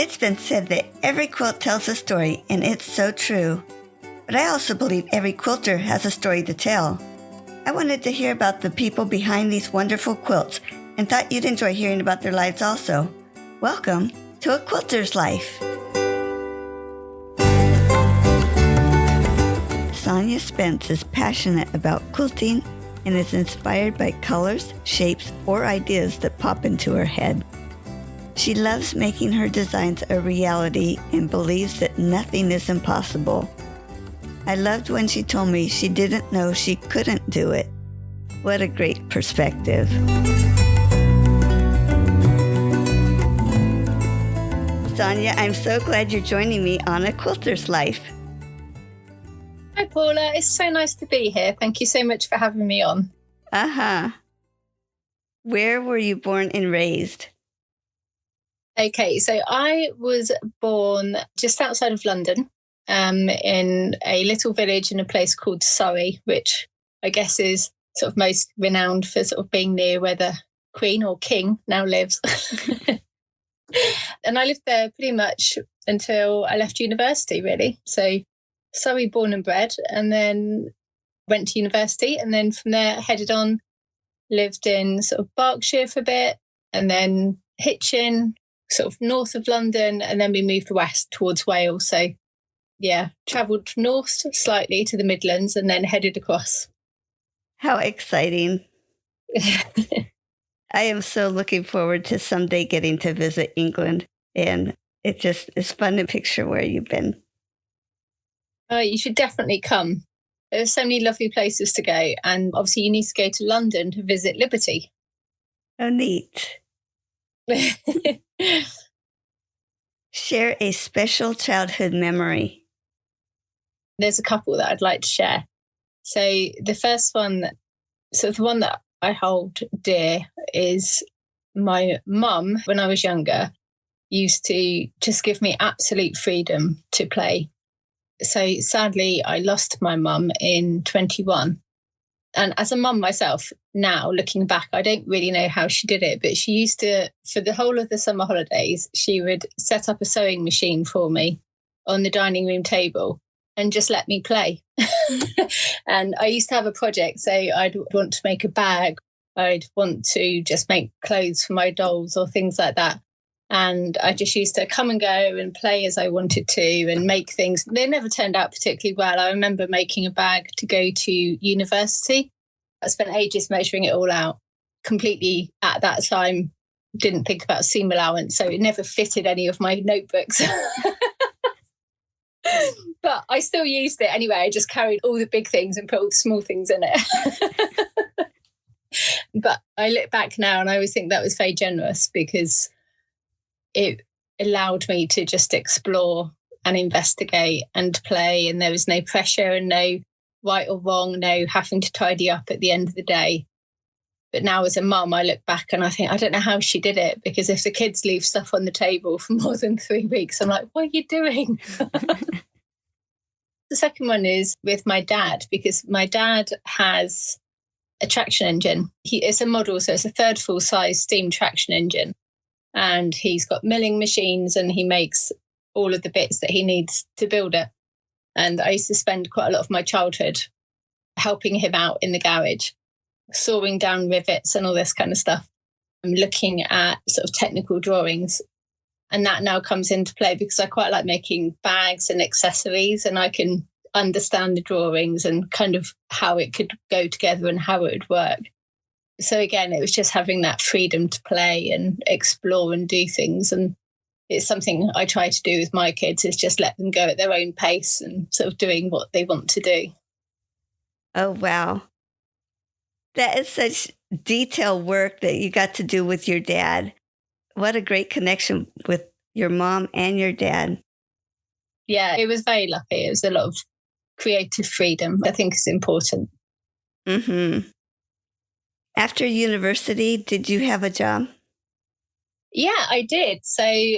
It's been said that every quilt tells a story, and it's so true. But I also believe every quilter has a story to tell. I wanted to hear about the people behind these wonderful quilts and thought you'd enjoy hearing about their lives also. Welcome to A Quilter's Life. Sonia Spence is passionate about quilting and is inspired by colors, shapes, or ideas that pop into her head. She loves making her designs a reality and believes that nothing is impossible. I loved when she told me she didn't know she couldn't do it. What a great perspective. Sonia, I'm so glad you're joining me on A Quilter's Life. Hi, Paula. It's so nice to be here. Thank you so much for having me on. Where were you born and raised? Okay, so I was born just outside of London, in a little village in a place called Surrey, which I guess is sort of most renowned for sort of being near where the Queen or King now lives. And I lived there pretty much until I left university, really. So Surrey born and bred, and then went to university, and then from there headed on, lived in sort of Berkshire for a bit, and then Hitchin, sort of north of London, and then we moved west towards Wales. So yeah, travelled north slightly to the Midlands and then headed across. How exciting. I am so looking forward to someday getting to visit England, and it just is fun to picture where you've been. Oh, you should definitely come. There's so many lovely places to go, and obviously you need to go to London to visit Liberty. Oh, neat. Share a special childhood memory. There's a couple that I'd like to share. So the first one, the one that I hold dear is my mum, when I was younger, used to just give me absolute freedom to play. So sadly, I lost my mum in 21. And as a mum myself, now looking back, I don't really know how she did it, but she used to, for the whole of the summer holidays, she would set up a sewing machine for me on the dining room table and just let me play. And I used to have a project. So I'd want to make a bag. I'd want to just make clothes for my dolls or things like that. And I just used to come and go and play as I wanted to and make things. They never turned out particularly well. I remember making a bag to go to university. I spent ages measuring it all out. Completely at that time, didn't think about seam allowance, so it never fitted any of my notebooks. But I still used it anyway. I just carried all the big things and put all the small things in it. But I look back now and I always think that was very generous because it allowed me to just explore and investigate and play, and there was no pressure and no right or wrong, no having to tidy up at the end of the day. But now as a mum, I look back and I think, I don't know how she did it, because if the kids leave stuff on the table for more than 3 weeks, I'm like, what are you doing? The second one is with my dad, because my dad has a traction engine. It's a model, so it's a third full-size steam traction engine. And he's got milling machines and he makes all of the bits that he needs to build it. And I used to spend quite a lot of my childhood helping him out in the garage, sawing down rivets and all this kind of stuff. I'm looking at sort of technical drawings. And that now comes into play because I quite like making bags and accessories, and I can understand the drawings and kind of how it could go together and how it would work. So again, it was just having that freedom to play and explore and do things. And it's something I try to do with my kids, is just let them go at their own pace and sort of doing what they want to do. Oh, wow. That is such detailed work that you got to do with your dad. What a great connection with your mom and your dad. Yeah, it was very lucky. It was a lot of creative freedom. I think is important. Mm-hmm. After university, did you have a job? Yeah, I did. So I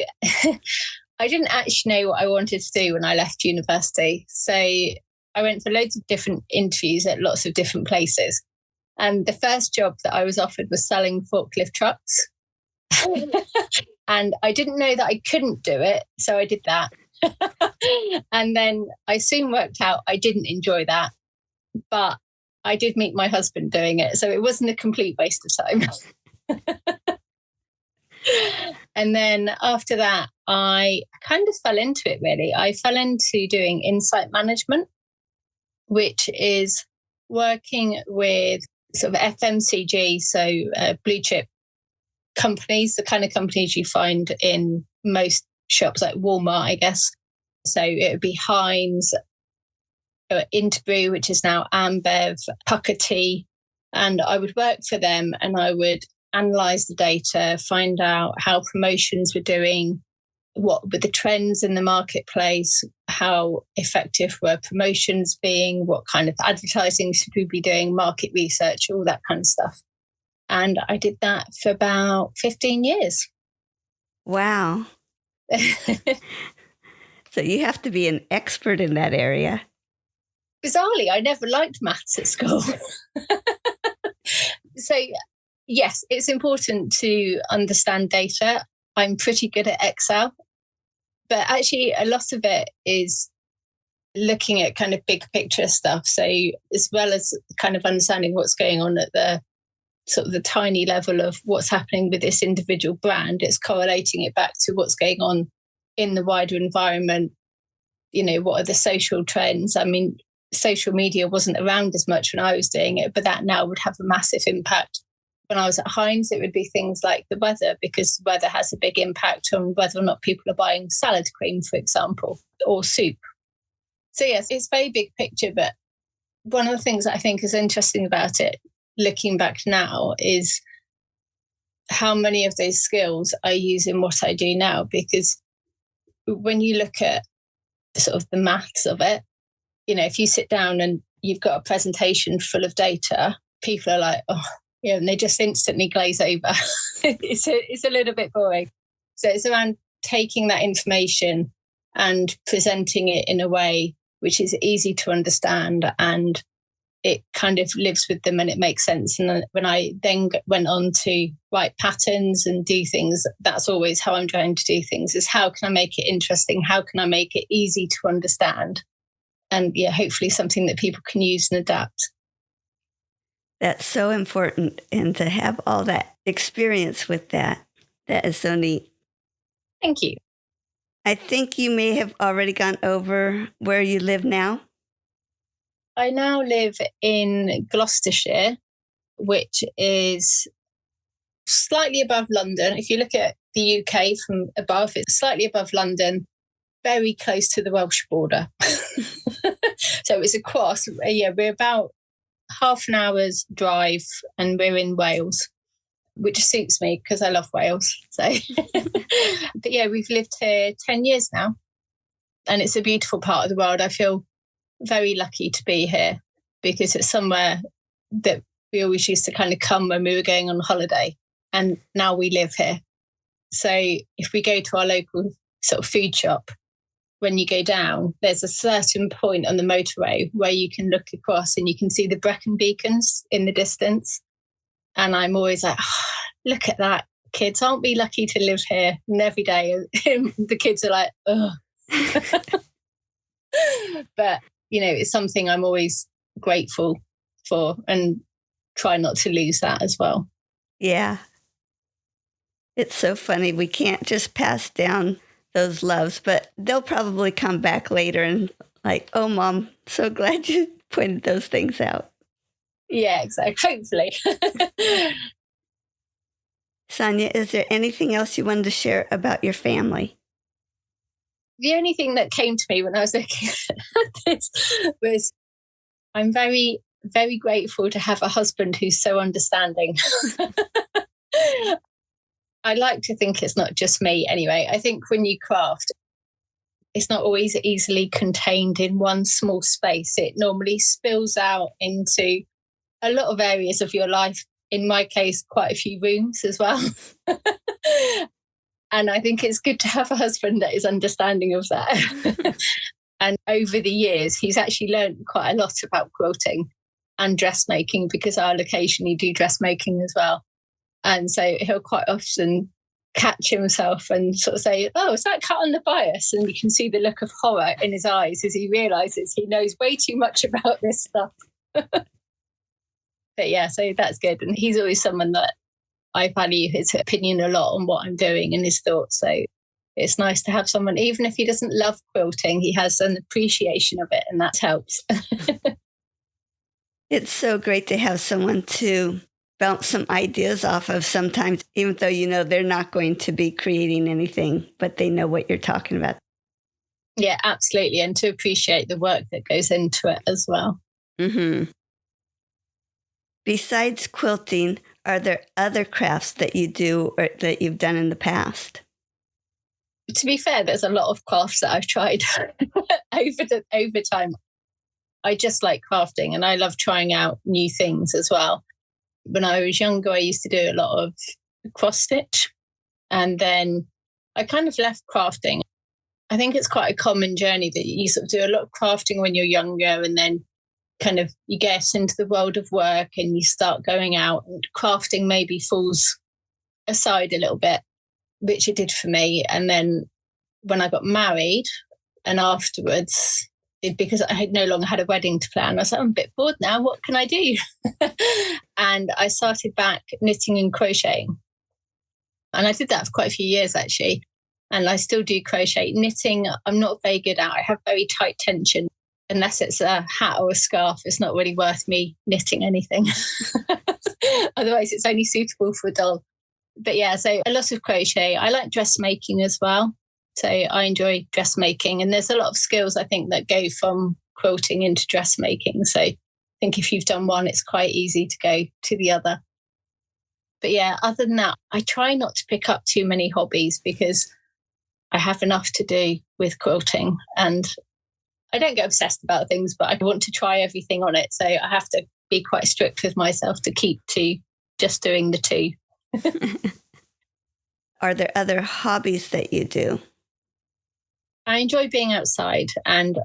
didn't actually know what I wanted to do when I left university. So I went for loads of different interviews at lots of different places. And the first job that I was offered was selling forklift trucks. And I didn't know that I couldn't do it. So I did that. And then I soon worked out I didn't enjoy that. But I did meet my husband doing it. So it wasn't a complete waste of time. And then after that, I kind of fell into it, really. I fell into doing insight management, which is working with sort of FMCG, so blue chip companies, the kind of companies you find in most shops like Walmart, I guess. So it would be Heinz, Interbrew, which is now Ambev, Pucker Tea. And I would work for them and I would analyse the data, find out how promotions were doing, what were the trends in the marketplace, how effective were promotions being, what kind of advertising should we be doing, market research, all that kind of stuff. And I did that for about 15 years. Wow. So you have to be an expert in that area. Bizarrely, I never liked maths at school. So, yes, it's important to understand data. I'm pretty good at Excel, but actually a lot of it is looking at kind of big picture stuff. So as well as kind of understanding what's going on at the sort of the tiny level of what's happening with this individual brand, it's correlating it back to what's going on in the wider environment. You know, what are the social trends? I mean, social media wasn't around as much when I was doing it, but that now would have a massive impact. When I was at Heinz, it would be things like the weather, because weather has a big impact on whether or not people are buying salad cream, for example, or soup. So yes, it's very big picture, but one of the things that I think is interesting about it, looking back now, is how many of those skills I use in what I do now. Because when you look at sort of the maths of it, you know, if you sit down and you've got a presentation full of data, people are like, oh, yeah, and they just instantly glaze over. It's a little bit boring. So it's around taking that information and presenting it in a way which is easy to understand, and it kind of lives with them and it makes sense. And when I then went on to write patterns and do things, that's always how I'm trying to do things, is how can I make it interesting? How can I make it easy to understand? And yeah, hopefully something that people can use and adapt. That's so important. And to have all that experience with that is so neat. Thank you. I think you may have already gone over where you live now. I now live in Gloucestershire, which is slightly above London. If you look at the UK from above, it's slightly above London, very close to the Welsh border. So it's across, yeah, we're about half an hour's drive and we're in Wales, which suits me because I love Wales. So, but yeah, we've lived here 10 years now and it's a beautiful part of the world. I feel very lucky to be here because it's somewhere that we always used to kind of come when we were going on holiday, and now we live here. So if we go to our local sort of food shop, when you go down, there's a certain point on the motorway where you can look across and you can see the Brecon beacons in the distance. And I'm always like, oh, look at that, kids, aren't we lucky to live here? And every day the kids are like, oh. But, you know, it's something I'm always grateful for and try not to lose that as well. Yeah. It's so funny. We can't just pass down those loves, but they'll probably come back later and like, oh, Mom, so glad you pointed those things out. Yeah, exactly. Hopefully. Sonia, is there anything else you wanted to share about your family? The only thing that came to me when I was looking at this was I'm very, very grateful to have a husband who's so understanding. I like to think it's not just me anyway. I think when you craft, it's not always easily contained in one small space. It normally spills out into a lot of areas of your life. In my case, quite a few rooms as well. And I think it's good to have a husband that is understanding of that. And over the years, he's actually learned quite a lot about quilting and dressmaking because I'll occasionally do dressmaking as well. And so he'll quite often catch himself and sort of say, oh, is that cut on the bias? And you can see the look of horror in his eyes as he realizes he knows way too much about this stuff. But yeah, so that's good. And he's always someone that I value his opinion a lot on what I'm doing and his thoughts. So it's nice to have someone, even if he doesn't love quilting, he has an appreciation of it, and that helps. It's so great to have someone to bounce some ideas off of sometimes, even though you know they're not going to be creating anything, but they know what you're talking about. Yeah, absolutely. And to appreciate the work that goes into it as well. Mm-hmm. Besides quilting, are there other crafts that you do or that you've done in the past? To be fair, there's a lot of crafts that I've tried over time. I just like crafting and I love trying out new things as well. When I was younger, I used to do a lot of cross stitch, and then I kind of left crafting. I think it's quite a common journey that you sort of do a lot of crafting when you're younger, and then kind of you get into the world of work and you start going out, and crafting maybe falls aside a little bit, which it did for me. And then when I got married and afterwards, because I had no longer had a wedding to plan, I was like, I'm a bit bored now. What can I do? And I started back knitting and crocheting. And I did that for quite a few years, actually. And I still do crochet. Knitting, I'm not very good at. I have very tight tension. Unless it's a hat or a scarf, it's not really worth me knitting anything. Otherwise, it's only suitable for a doll. But yeah, so a lot of crochet. I like dressmaking as well. So I enjoy dressmaking. And there's a lot of skills, I think, that go from quilting into dressmaking. So I think if you've done one, it's quite easy to go to the other. But yeah, other than that, I try not to pick up too many hobbies because I have enough to do with quilting. And I don't get obsessed about things, but I want to try everything on it. So I have to be quite strict with myself to keep to just doing the two. Are there other hobbies that you do? I enjoy being outside and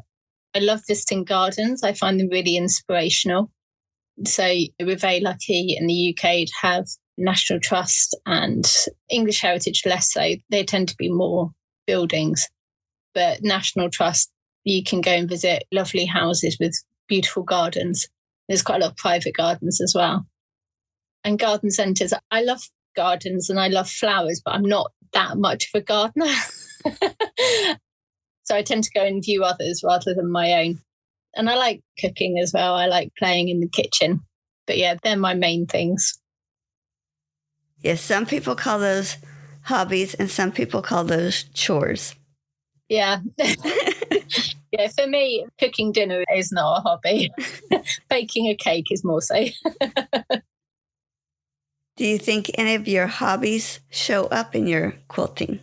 I love visiting gardens. I find them really inspirational. So we're very lucky in the UK to have National Trust and English Heritage less so. They tend to be more buildings. But National Trust, you can go and visit lovely houses with beautiful gardens. There's quite a lot of private gardens as well. And garden centres. I love gardens and I love flowers, but I'm not that much of a gardener. So I tend to go and view others rather than my own. And I like cooking as well. I like playing in the kitchen. But yeah, they're my main things. Yes, some people call those hobbies and some people call those chores. Yeah. Yeah, for me, cooking dinner is not a hobby. Baking a cake is more so. Do you think any of your hobbies show up in your quilting?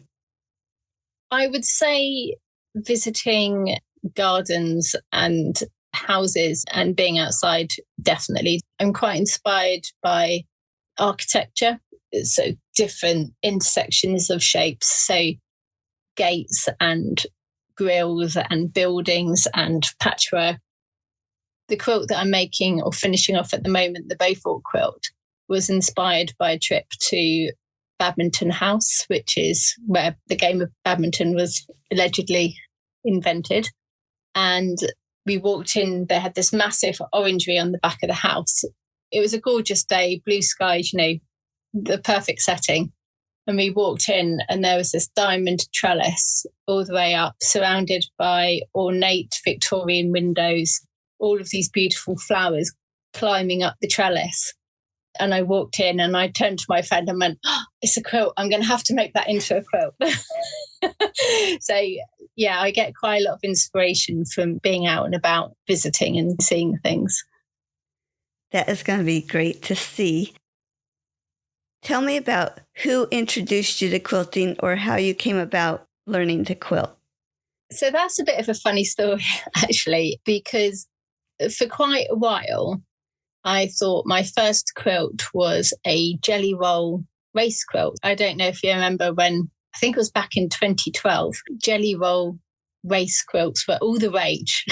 I would say visiting gardens and houses and being outside, definitely. I'm quite inspired by architecture. So different intersections of shapes. So gates and grills and buildings and patchwork. The quilt that I'm making or finishing off at the moment, the Beaufort quilt, was inspired by a trip to Badminton House, which is where the game of badminton was allegedly invented. And we walked in, they had this massive orangery on the back of the house. It was a gorgeous day, blue skies, the perfect setting. And we walked in and there was this diamond trellis all the way up, surrounded by ornate Victorian windows, all of these beautiful flowers climbing up the trellis. And I walked in and I turned to my friend and went, oh, it's a quilt. I'm going to have to make that into a quilt. So, yeah, I get quite a lot of inspiration from being out and about, visiting and seeing things. That is going to be great to see. Tell me about who introduced you to quilting or how you came about learning to quilt. So that's a bit of a funny story, actually, because for quite a while, I thought my first quilt was a jelly roll race quilt. I don't know if you remember when, I think it was back in 2012, jelly roll race quilts were all the rage.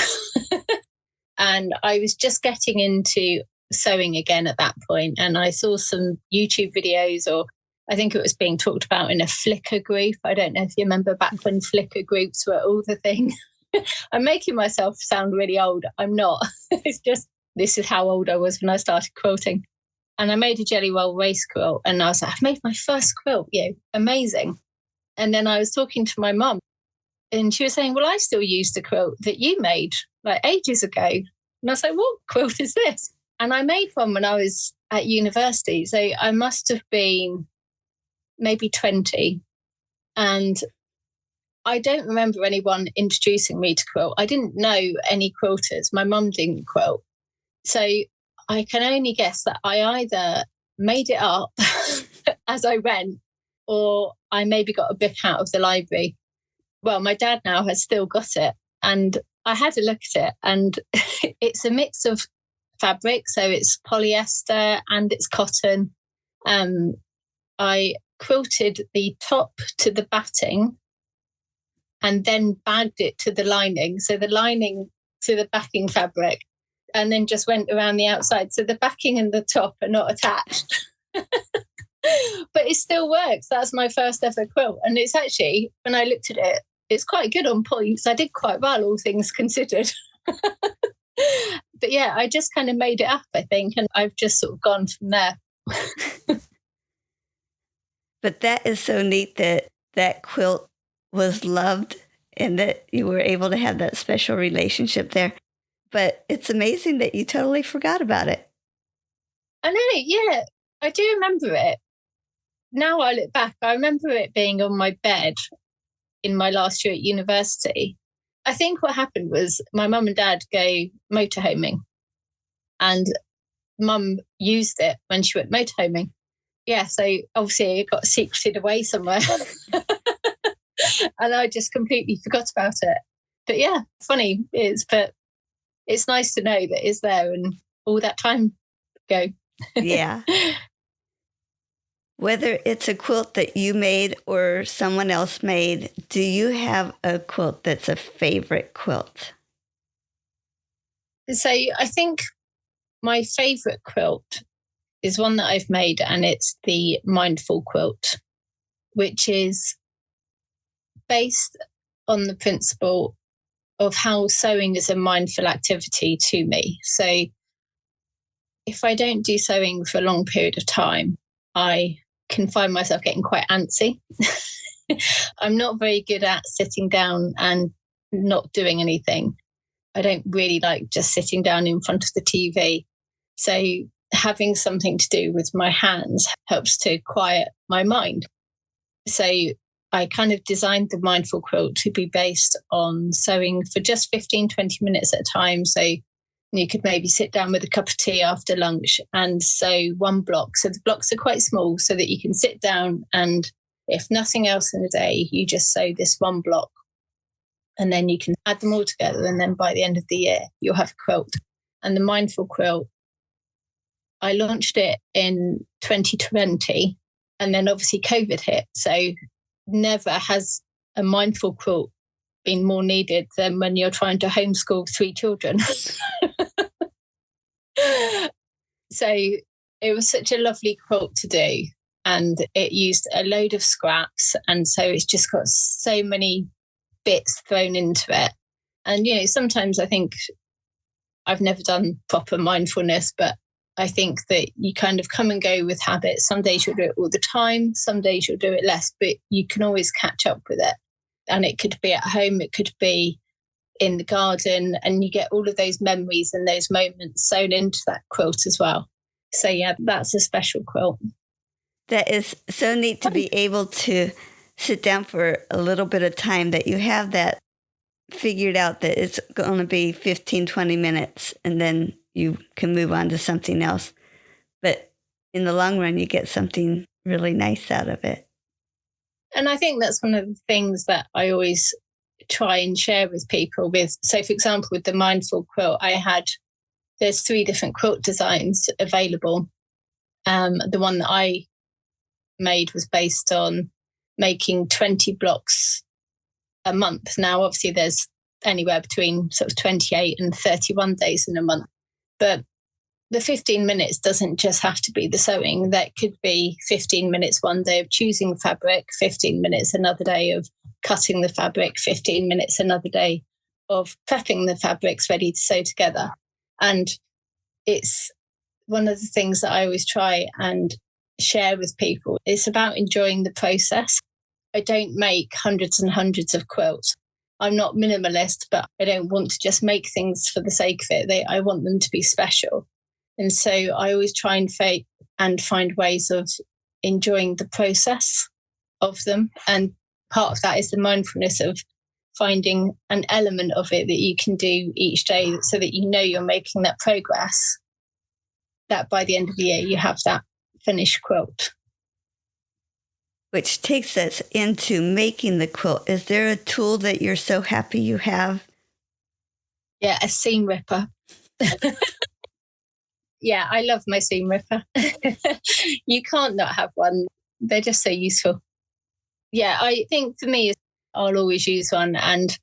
And I was just getting into sewing again at that point. And I saw some YouTube videos or I think it was being talked about in a Flickr group. I don't know if you remember back when Flickr groups were all the thing. I'm making myself sound really old. I'm not. It's just, this is how old I was when I started quilting. And I made a Jelly Roll race quilt, and I was like, I've made my first quilt, amazing. And then I was talking to my mum, and she was saying, well, I still use the quilt that you made like ages ago. And I was like, what quilt is this? And I made one when I was at university. So I must have been maybe 20. And I don't remember anyone introducing me to quilt. I didn't know any quilters. My mum didn't quilt. So I can only guess that I either made it up as I went, or I maybe got a book out of the library. Well, my dad now has still got it, and I had a look at it, and it's a mix of fabric. So it's polyester and it's cotton. I quilted the top to the batting and then bagged it to the lining. So the lining to the backing fabric, and then just went around the outside. So the backing and the top are not attached. But it still works. That's my first ever quilt. And it's actually, when I looked at it, it's quite good on points. I did quite well, all things considered. But yeah, I just kind of made it up, I think. And I've just sort of gone from there. But that is so neat that that quilt was loved and that you were able to have that special relationship there. But it's amazing that you totally forgot about it. I know, yeah. I do remember it. Now I look back, I remember it being on my bed in my last year at university. I think what happened was my mum and dad go motorhoming, and mum used it when she went motorhoming. Yeah, so obviously it got secreted away somewhere. And I just completely forgot about it. But yeah, funny it is, but it's nice to know that it's there and all that time ago. Yeah. Whether it's a quilt that you made or someone else made, do you have a quilt that's a favorite quilt? So I think my favorite quilt is one that I've made, and it's the Mindful quilt, which is based on the principle of how sewing is a mindful activity to me. So if I don't do sewing for a long period of time, I can find myself getting quite antsy. I'm not very good at sitting down and not doing anything. I don't really like just sitting down in front of the TV. So having something to do with my hands helps to quiet my mind. So I kind of designed the Mindful quilt to be based on sewing for just 15, 20 minutes at a time. So you could maybe sit down with a cup of tea after lunch and sew one block. So the blocks are quite small so that you can sit down, and if nothing else in the day, you just sew this one block. And then you can add them all together. And then by the end of the year, you'll have a quilt. And the Mindful quilt, I launched it in 2020. And then obviously COVID hit. So never has a Mindful quilt been more needed than when you're trying to homeschool 3 children. So it was such a lovely quilt to do, and it used a load of scraps, and so it's just got so many bits thrown into it. And sometimes I think I've never done proper mindfulness, but I think that you kind of come and go with habits. Some days you'll do it all the time, some days you'll do it less, but you can always catch up with it. And it could be at home, it could be in the garden, and you get all of those memories and those moments sewn into that quilt as well. So yeah, that's a special quilt. That is so neat to be able to sit down for a little bit of time, that you have that figured out, that it's going to be 15, 20 minutes, and then you can move on to something else. But in the long run, you get something really nice out of it. And I think that's one of the things that I always try and share with people so for example, with the Mindful quilt, there's 3 different quilt designs available. The one that I made was based on making 20 blocks a month. Now, obviously there's anywhere between sort of 28 and 31 days in a month, but the 15 minutes doesn't just have to be the sewing. That could be 15 minutes one day of choosing fabric, 15 minutes another day of cutting the fabric, 15 minutes another day of prepping the fabrics ready to sew together. And it's one of the things that I always try and share with people. It's about enjoying the process. I don't make hundreds and hundreds of quilts. I'm not minimalist, but I don't want to just make things for the sake of it. I want them to be special. And so I always try and find ways of enjoying the process of them. And part of that is the mindfulness of finding an element of it that you can do each day so that you know you're making that progress, that by the end of the year you have that finished quilt. Which takes us into making the quilt. Is there a tool that you're so happy you have? Yeah, a seam ripper. Yeah, I love my seam ripper. You can't not have one. They're just so useful. Yeah, I think for me, I'll always use one. And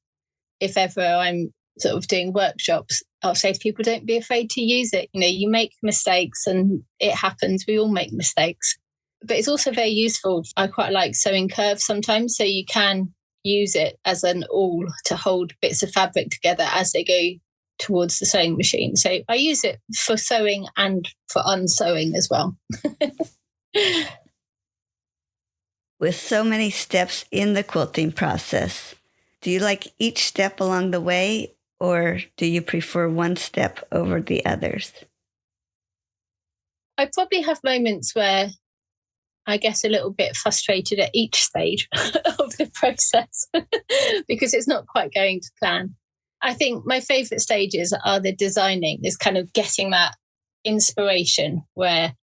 if ever I'm sort of doing workshops, I'll say to people, don't be afraid to use it. You make mistakes and it happens. We all make mistakes. But it's also very useful. I quite like sewing curves sometimes. So you can use it as an awl to hold bits of fabric together as they go towards the sewing machine. So I use it for sewing and for unsewing as well. With so many steps in the quilting process, do you like each step along the way, or do you prefer one step over the others? I probably have moments where I get a little bit frustrated at each stage of the process because it's not quite going to plan. I think my favourite stages are the designing, is kind of getting that inspiration where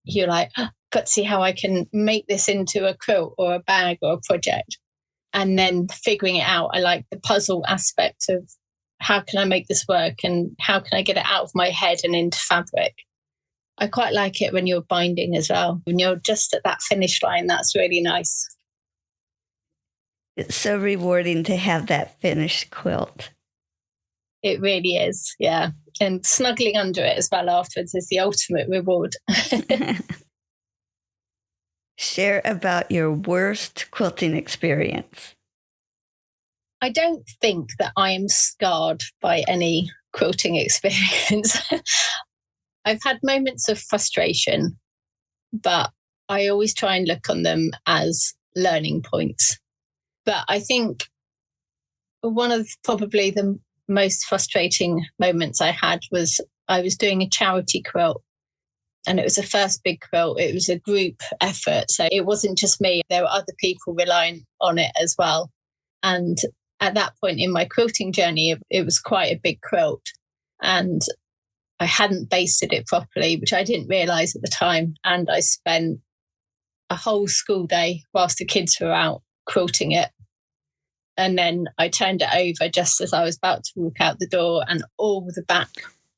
you're like, oh, got to see how I can make this into a quilt or a bag or a project. And then figuring it out. I like the puzzle aspect of how can I make this work and how can I get it out of my head and into fabric. I quite like it when you're binding as well. When you're just at that finish line, that's really nice. It's so rewarding to have that finished quilt. It really is, yeah. And snuggling under it as well afterwards is the ultimate reward. Share about your worst quilting experience. I don't think that I am scarred by any quilting experience. I've had moments of frustration, but I always try and look on them as learning points. But I think one of probably the most frustrating moments I had was I was doing a charity quilt, and it was a first big quilt. It was a group effort. So it wasn't just me. There were other people relying on it as well. And at that point in my quilting journey, it was quite a big quilt. And I hadn't basted it properly, which I didn't realise at the time. And I spent a whole school day whilst the kids were out quilting it. And then I turned it over just as I was about to walk out the door, and all the back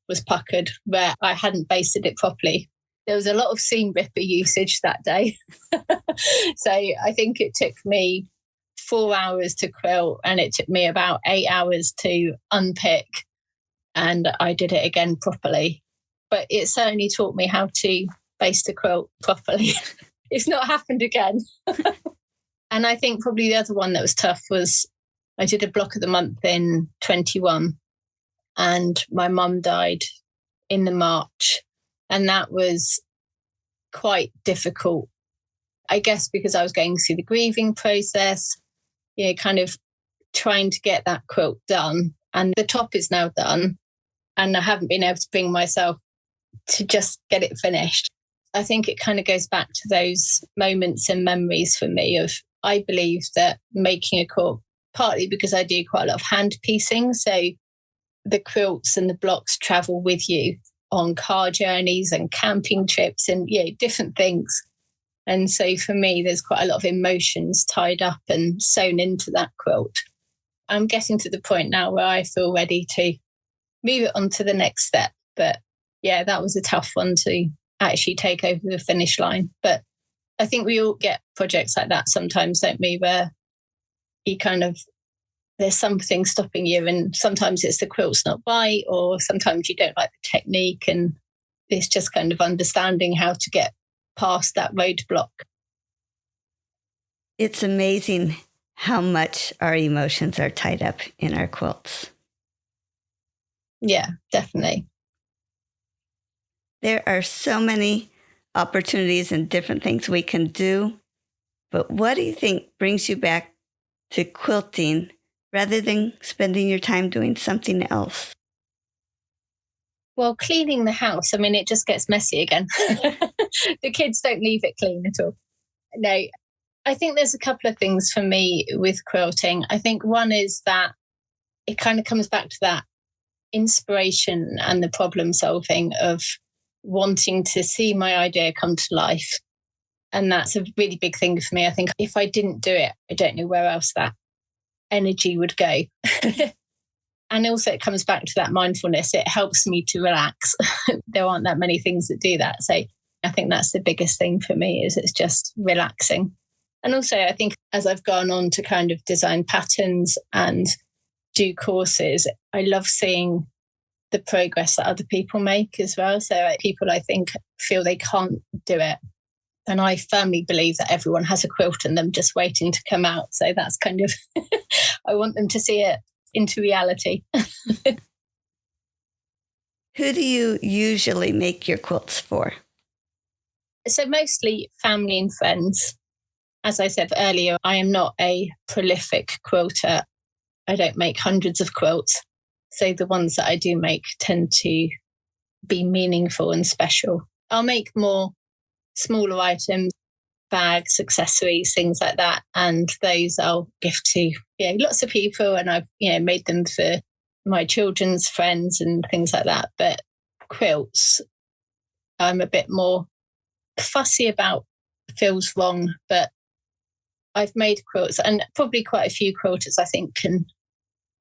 was puckered where I hadn't basted it properly. There was a lot of seam ripper usage that day. So I think it took me 4 hours to quilt, and it took me about 8 hours to unpick. And I did it again properly. But it certainly taught me how to baste a quilt properly. It's not happened again. And I think probably the other one that was tough was I did a block of the month in 21, and my mum died in the March. And that was quite difficult, I guess, because I was going through the grieving process, kind of trying to get that quilt done. And the top is now done. And I haven't been able to bring myself to just get it finished. I think it kind of goes back to those moments and memories for me of, I believe that making a quilt, partly because I do quite a lot of hand piecing. So the quilts and the blocks travel with you on car journeys and camping trips and different things. And so for me, there's quite a lot of emotions tied up and sewn into that quilt. I'm getting to the point now where I feel ready to move it on to the next step. But yeah, that was a tough one to actually take over the finish line. But I think we all get projects like that sometimes, don't we, where you kind of, there's something stopping you, and sometimes it's the quilt's not right, or sometimes you don't like the technique, and it's just kind of understanding how to get past that roadblock. It's amazing how much our emotions are tied up in our quilts. Yeah, definitely. There are so many opportunities and different things we can do. But what do you think brings you back to quilting rather than spending your time doing something else? Well, cleaning the house, I mean, it just gets messy again. The kids don't leave it clean at all. No, I think there's a couple of things for me with quilting. I think one is that it kind of comes back to that inspiration and the problem solving of wanting to see my idea come to life. And that's a really big thing for me. I think if I didn't do it, I don't know where else that energy would go. And also it comes back to that mindfulness. It helps me to relax. There aren't that many things that do that. So I think that's the biggest thing for me, is it's just relaxing. And also I think as I've gone on to kind of design patterns and do courses, I love seeing the progress that other people make as well. So people, I think, feel they can't do it. And I firmly believe that everyone has a quilt in them just waiting to come out. So that's kind of, I want them to see it into reality. Who do you usually make your quilts for? So mostly family and friends. As I said earlier, I am not a prolific quilter. I don't make hundreds of quilts. So the ones that I do make tend to be meaningful and special. I'll make more smaller items, bags, accessories, things like that. And those I'll gift to lots of people. And I've made them for my children's friends and things like that. But quilts, I'm a bit more fussy about. Feels wrong, but I've made quilts, and probably quite a few quilters I think can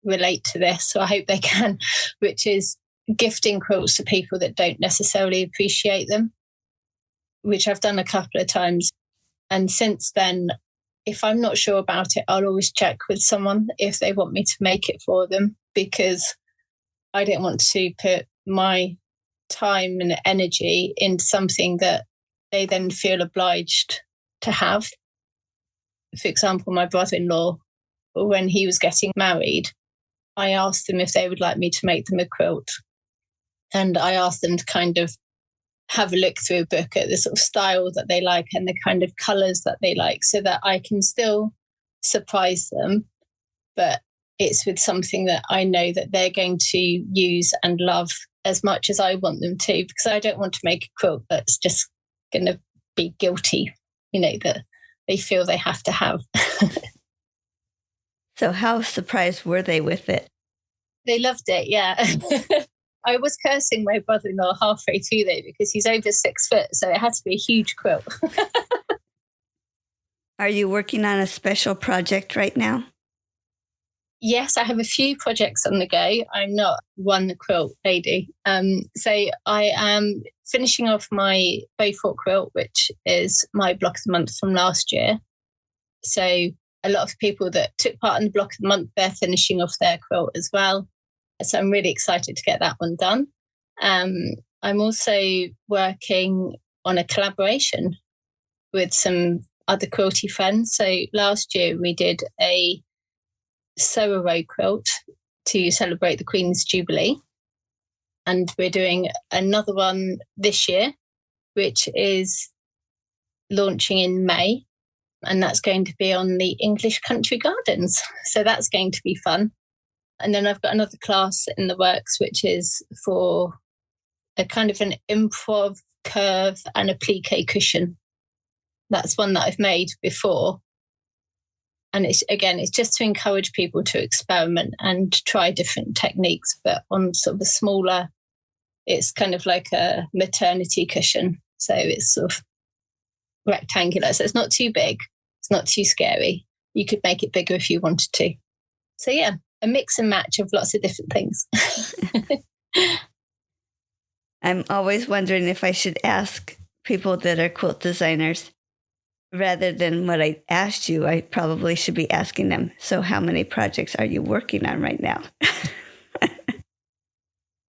relate to this. So I hope they can, which is gifting quilts to people that don't necessarily appreciate them, which I've done a couple of times. And since then, if I'm not sure about it, I'll always check with someone if they want me to make it for them, because I don't want to put my time and energy into something that they then feel obliged to have. For example, my brother-in-law, when he was getting married, I asked them if they would like me to make them a quilt. And I asked them to kind of have a look through a book at the sort of style that they like and the kind of colours that they like, so that I can still surprise them, but it's with something that I know that they're going to use and love as much as I want them to, because I don't want to make a quilt that's just going to be guilty, that they feel they have to have. So how surprised were they with it? They loved it, yeah. I was cursing my brother-in-law halfway through though, because he's over 6 foot, so it had to be a huge quilt. Are you working on a special project right now? Yes, I have a few projects on the go. I'm not one quilt lady. So I am finishing off my Beaufort quilt, which is my block of the month from last year. So a lot of people that took part in the block of the month, they're finishing off their quilt as well. So I'm really excited to get that one done. I'm also working on a collaboration with some other quilty friends. So last year we did a sew a row quilt to celebrate the Queen's Jubilee. And we're doing another one this year, which is launching in May. And that's going to be on the English country gardens. So that's going to be fun. And then I've got another class in the works, which is for a kind of an improv curve and a plique cushion. That's one that I've made before. And it's just to encourage people to experiment and try different techniques, but on sort of a smaller, it's kind of like a maternity cushion. So it's sort of rectangular. So it's not too big. It's not too scary. You could make it bigger if you wanted to. So yeah, a mix and match of lots of different things. I'm always wondering if I should ask people that are quilt designers. Rather than what I asked you, I probably should be asking them, so how many projects are you working on right now?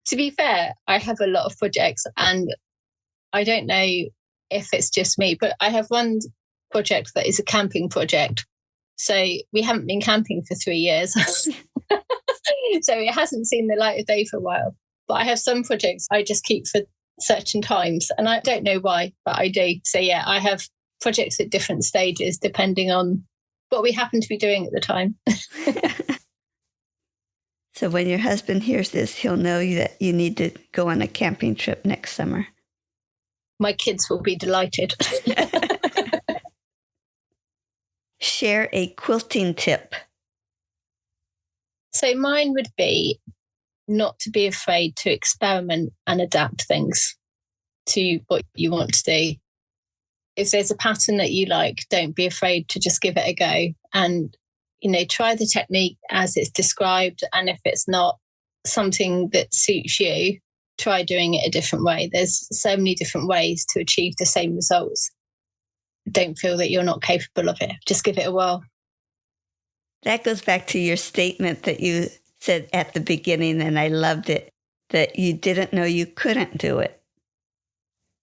To be fair, I have a lot of projects, and I don't know if it's just me, but I have one project that is a camping project. So we haven't been camping for 3 years. So it hasn't seen the light of day for a while. But I have some projects I just keep for certain times. And I don't know why, but I do. So yeah, I have projects at different stages depending on what we happen to be doing at the time. So when your husband hears this, he'll know that you need to go on a camping trip next summer. My kids will be delighted. Share a quilting tip. So mine would be not to be afraid to experiment and adapt things to what you want to do. If there's a pattern that you like, don't be afraid to just give it a go and, try the technique as it's described. And if it's not something that suits you, try doing it a different way. There's so many different ways to achieve the same results. Don't feel that you're not capable of it. Just give it a whirl. That goes back to your statement that you said at the beginning, and I loved it, that you didn't know you couldn't do it.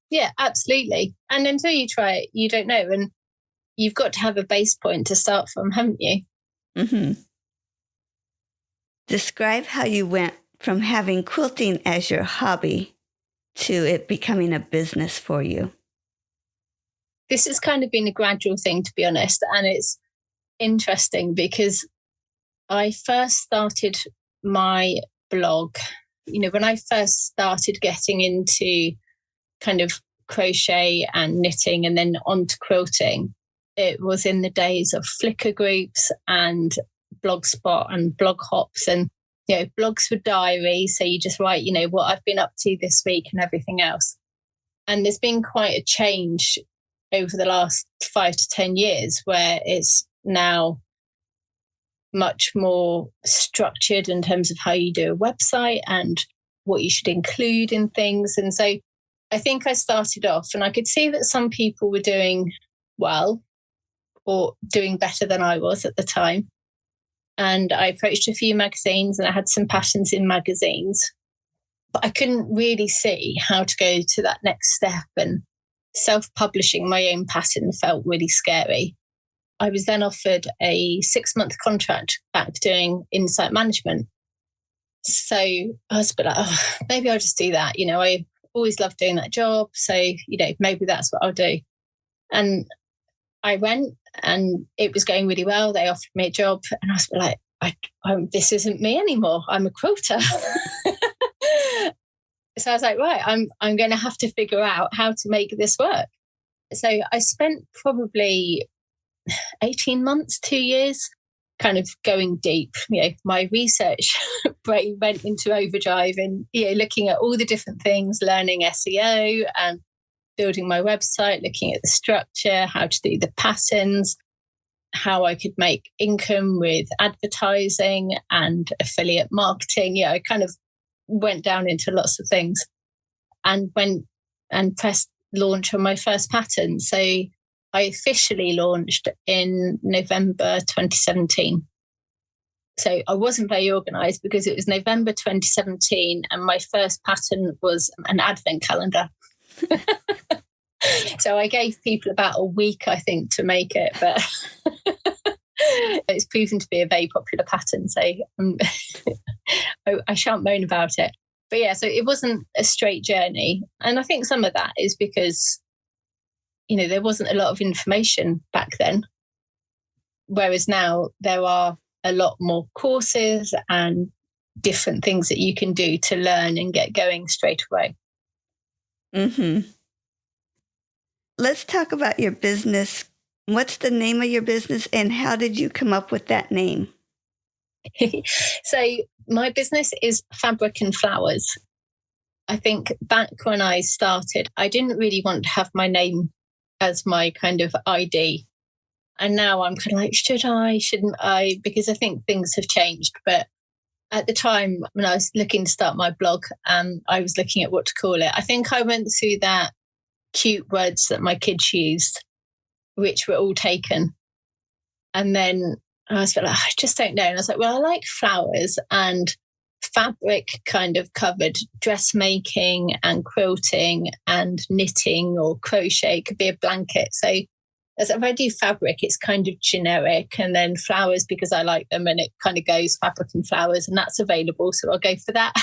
Yeah, absolutely. And until you try it, you don't know. And you've got to have a base point to start from, haven't you? Mm-hmm. Describe how you went from having quilting as your hobby to it becoming a business for you. This has kind of been a gradual thing, to be honest. And it's interesting because I first started my blog, when I first started getting into kind of crochet and knitting and then onto quilting, it was in the days of Flickr groups and Blogspot and blog hops and, blogs were diaries. So you just write, what I've been up to this week and everything else. And there's been quite a change over the last 5 to 10 years where it's now much more structured in terms of how you do a website and what you should include in things. And so I think I started off and I could see that some people were doing well or doing better than I was at the time. And I approached a few magazines and I had some patterns in magazines, but I couldn't really see how to go to that next step. And self-publishing my own pattern felt really scary. I was then offered a 6-month contract back doing insight management. So I was a bit like, maybe I'll just do that. I always loved doing that job. So, maybe that's what I'll do. And I went and it was going really well. They offered me a job and I was like, this isn't me anymore. I'm a quilter. So I was like, right, I'm going to have to figure out how to make this work. So I spent probably 18 months, 2 years, kind of going deep. My research brain went into overdrive and, looking at all the different things, learning SEO and building my website, looking at the structure, how to do the patterns, how I could make income with advertising and affiliate marketing. I kind of went down into lots of things and went and pressed launch on my first pattern. So I officially launched in November 2017. So I wasn't very organised because it was November 2017 and my first pattern was an advent calendar. So I gave people about a week, I think, to make it, but it's proven to be a very popular pattern. So I shan't moan about it. But yeah, so it wasn't a straight journey. And I think some of that is because, there wasn't a lot of information back then. Whereas now there are a lot more courses and different things that you can do to learn and get going straight away. Mm-hmm. Let's talk about your business. What's the name of your business and how did you come up with that name? So my business is Fabric and Flowers. I think back when I started, I didn't really want to have my name as my kind of ID. And now I'm kind of like, should I, shouldn't I? Because I think things have changed. But at the time when I was looking to start my blog, I was looking at what to call it. I think I went through that cute words that my kids used, which were all taken. And then I was like, I just don't know. And I was like, well, I like flowers and fabric kind of covered dressmaking and quilting and knitting or crochet. It could be a blanket. So as if I do fabric, it's kind of generic, and then flowers because I like them, and it kind of goes fabric and flowers, and that's available. So I'll go for that.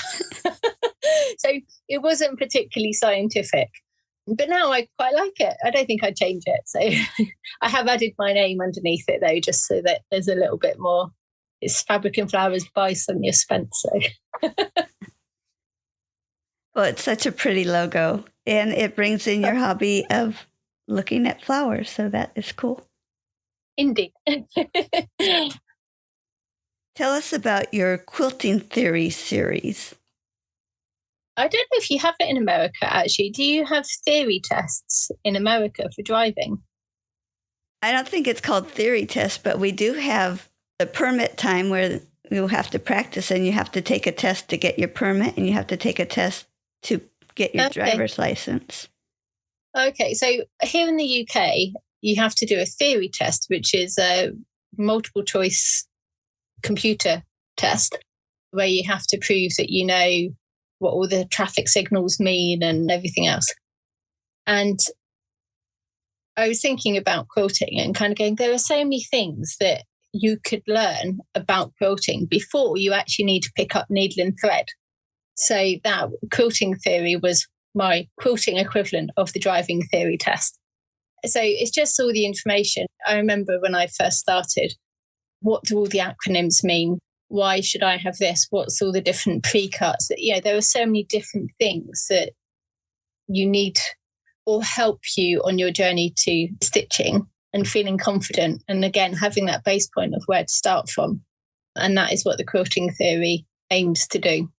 So it wasn't particularly scientific, but now I quite like it. I don't think I'd change it. So I have added my name underneath it though, just so that there's a little bit more. It's Fabric and Flowers by Sonia Spence. So. Well, it's such a pretty logo, and it brings in your hobby of looking at flowers. So that is cool. Indeed. Tell us about your Quilting Theory series. I don't know if you have it in America, actually. Do you have theory tests in America for driving? I don't think it's called theory test, but we do have the permit time where you have to practice, and you have to take a test to get your permit, and you have to take a test to get your driver's license. Okay, so here in the UK, you have to do a theory test, which is a multiple choice computer test, where you have to prove that you know what all the traffic signals mean and everything else. And I was thinking about quilting and kind of going, there are so many things that you could learn about quilting before you actually need to pick up needle and thread. So that quilting theory was my quilting equivalent of the driving theory test. So it's just all the information. I remember when I first started, what do all the acronyms mean? Why should I have this? What's all the different pre-cuts? There are so many different things that you need or help you on your journey to stitching and feeling confident. And again, having that base point of where to start from. And that is what the quilting theory aims to do.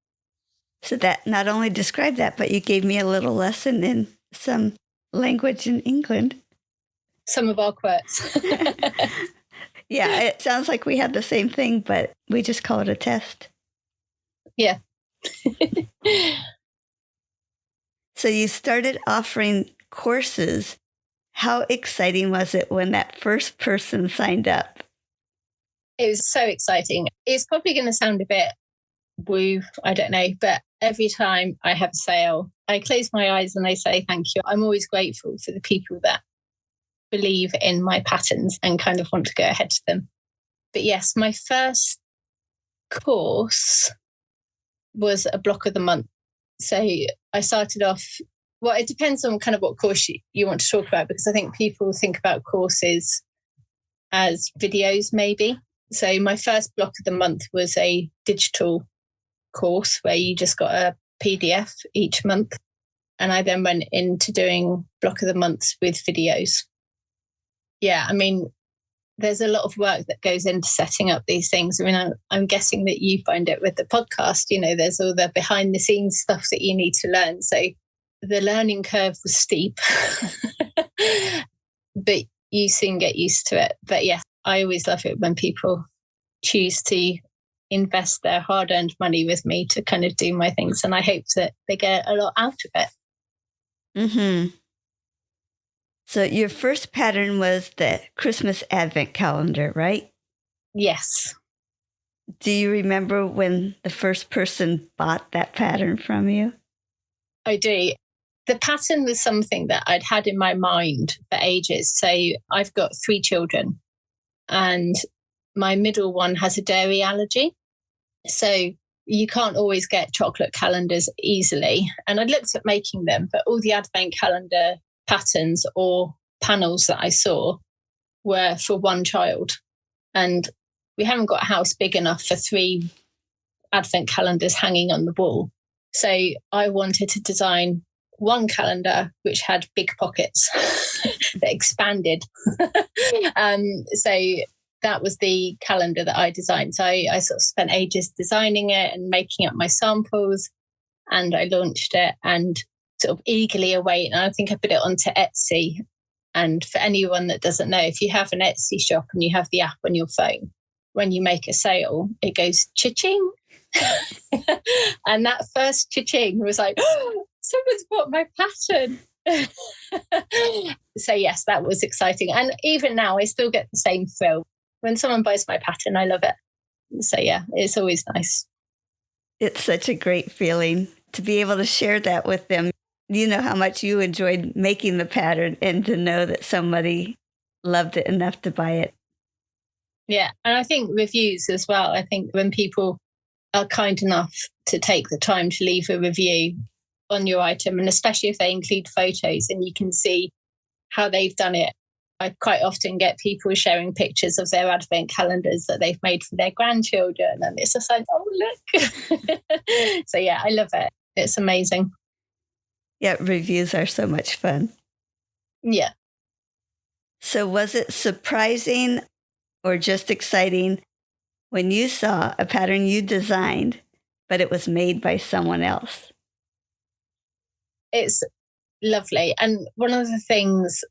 So that not only described that, but you gave me a little lesson in some language in England. Some of our quirks. Yeah, it sounds like we have the same thing, but we just call it a test. Yeah. So you started offering courses. How exciting was it when that first person signed up? It was so exciting. It's probably going to sound a bit woo, I don't know, but every time I have a sale, I close my eyes and I say thank you. I'm always grateful for the people that believe in my patterns and kind of want to go ahead to them. But yes, my first course was a block of the month. So I started off, well, it depends on kind of what course you want to talk about, because I think people think about courses as videos maybe. So my first block of the month was a digital course where you just got a PDF each month. And I then went into doing block of the months with videos. Yeah, I mean, there's a lot of work that goes into setting up these things. I mean, I'm guessing that you find it with the podcast, there's all the behind the scenes stuff that you need to learn. So the learning curve was steep, but you soon get used to it. But yeah, I always love it when people choose to invest their hard-earned money with me to kind of do my things. And I hope that they get a lot out of it. Mm-hmm. So your first pattern was the Christmas Advent calendar, right? Yes. Do you remember when the first person bought that pattern from you? I do. The pattern was something that I'd had in my mind for ages. So I've got 3 children and my middle one has a dairy allergy. So you can't always get chocolate calendars easily. And I looked at making them, but all the Advent calendar patterns or panels that I saw were for one child. And we haven't got a house big enough for 3 Advent calendars hanging on the wall. So I wanted to design one calendar which had big pockets that expanded. So that was the calendar that I designed. So I sort of spent ages designing it and making up my samples, and I launched it and sort of eagerly await. And I think I put it onto Etsy. And for anyone that doesn't know, if you have an Etsy shop and you have the app on your phone, when you make a sale, it goes cha-ching. And that first cha-ching was like, oh, someone's bought my pattern. So yes, that was exciting. And even now, I still get the same thrill. When someone buys my pattern, I love it. So yeah, it's always nice. It's such a great feeling to be able to share that with them. You know how much you enjoyed making the pattern, and to know that somebody loved it enough to buy it. Yeah. And I think reviews as well. I think when people are kind enough to take the time to leave a review on your item, and especially if they include photos and you can see how they've done it. I quite often get people sharing pictures of their advent calendars that they've made for their grandchildren, and it's just like, oh, look. So yeah, I love it. It's amazing. Yeah, reviews are so much fun. Yeah. So was it surprising or just exciting when you saw a pattern you designed, but it was made by someone else? It's lovely. And one of the things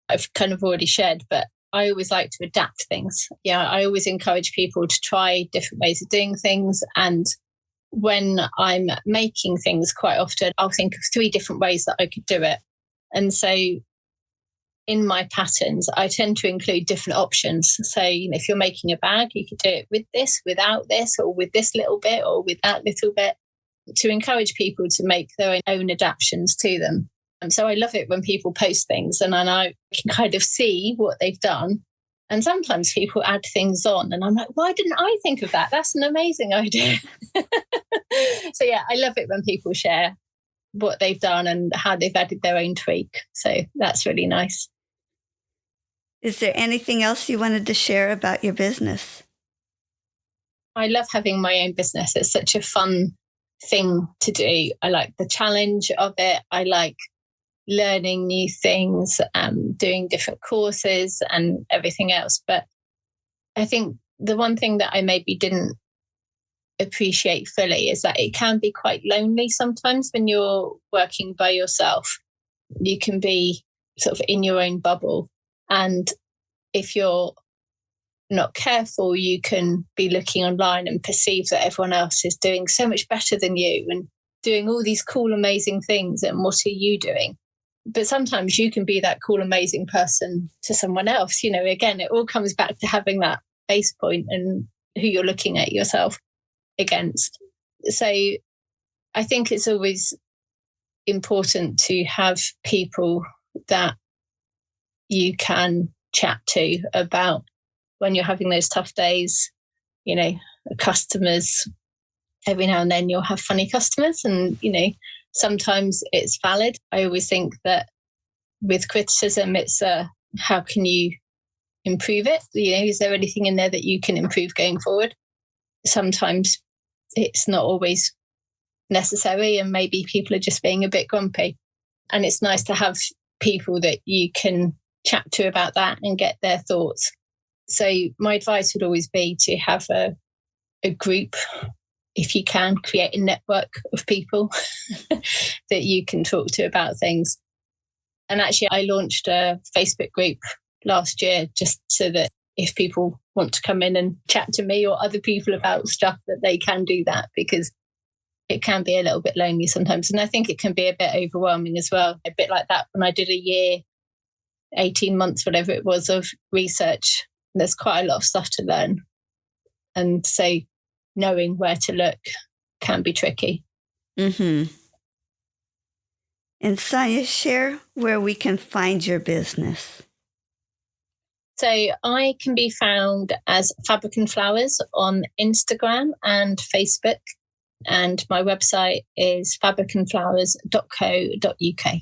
I've kind of already shared, but I always like to adapt things. Yeah, I always encourage people to try different ways of doing things. And when I'm making things, quite often I'll think of 3 different ways that I could do it. And so in my patterns, I tend to include different options. So, if you're making a bag, you could do it with this, without this, or with this little bit, or with that little bit, to encourage people to make their own adaptations to them. And so I love it when people post things and I can kind of see what they've done. And sometimes people add things on and I'm like, why didn't I think of that? That's an amazing idea. So yeah, I love it when people share what they've done and how they've added their own tweak. So that's really nice. Is there anything else you wanted to share about your business? I love having my own business. It's such a fun thing to do. I like the challenge of it. I like learning new things, doing different courses and everything else. But I think the one thing that I maybe didn't appreciate fully is that it can be quite lonely sometimes when you're working by yourself. You can be sort of in your own bubble. And if you're not careful, you can be looking online and perceive that everyone else is doing so much better than you and doing all these cool, amazing things. And what are you doing? But sometimes you can be that cool, amazing person to someone else. Again, it all comes back to having that base point and who you're looking at yourself against. So I think it's always important to have people that you can chat to about when you're having those tough days. Customers, every now and then you'll have funny customers and, sometimes it's valid. I always think that with criticism, it's how can you improve it? Is there anything in there that you can improve going forward? Sometimes it's not always necessary and maybe people are just being a bit grumpy. And it's nice to have people that you can chat to about that and get their thoughts. So my advice would always be to have a group. If you can, create a network of people that you can talk to about things. And actually, I launched a Facebook group last year just so that if people want to come in and chat to me or other people about stuff, that they can do that, because it can be a little bit lonely sometimes. And I think it can be a bit overwhelming as well. A bit like that when I did a year, 18 months, whatever it was, of research. There's quite a lot of stuff to learn. And so knowing where to look can be tricky. Mm-hmm. And Sonia, share where we can find your business. So I can be found as Fabric and Flowers on Instagram and Facebook. And my website is fabricandflowers.co.uk.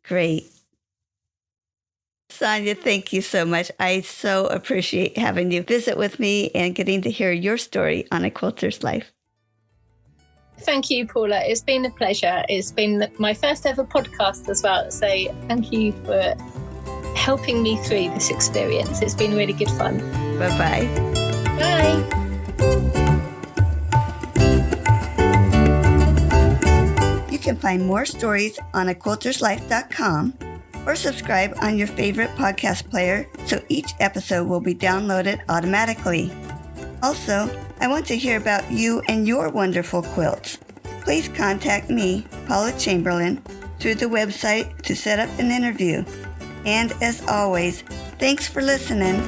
Great. Sonia, thank you so much. I so appreciate having you visit with me and getting to hear your story on A Quilter's Life. Thank you, Paula. It's been a pleasure. It's been my first ever podcast as well. So thank you for helping me through this experience. It's been really good fun. Bye-bye. Bye. You can find more stories on aquilterslife.com or subscribe on your favorite podcast player so each episode will be downloaded automatically. Also, I want to hear about you and your wonderful quilts. Please contact me, Paula Chamberlain, through the website to set up an interview. And as always, thanks for listening.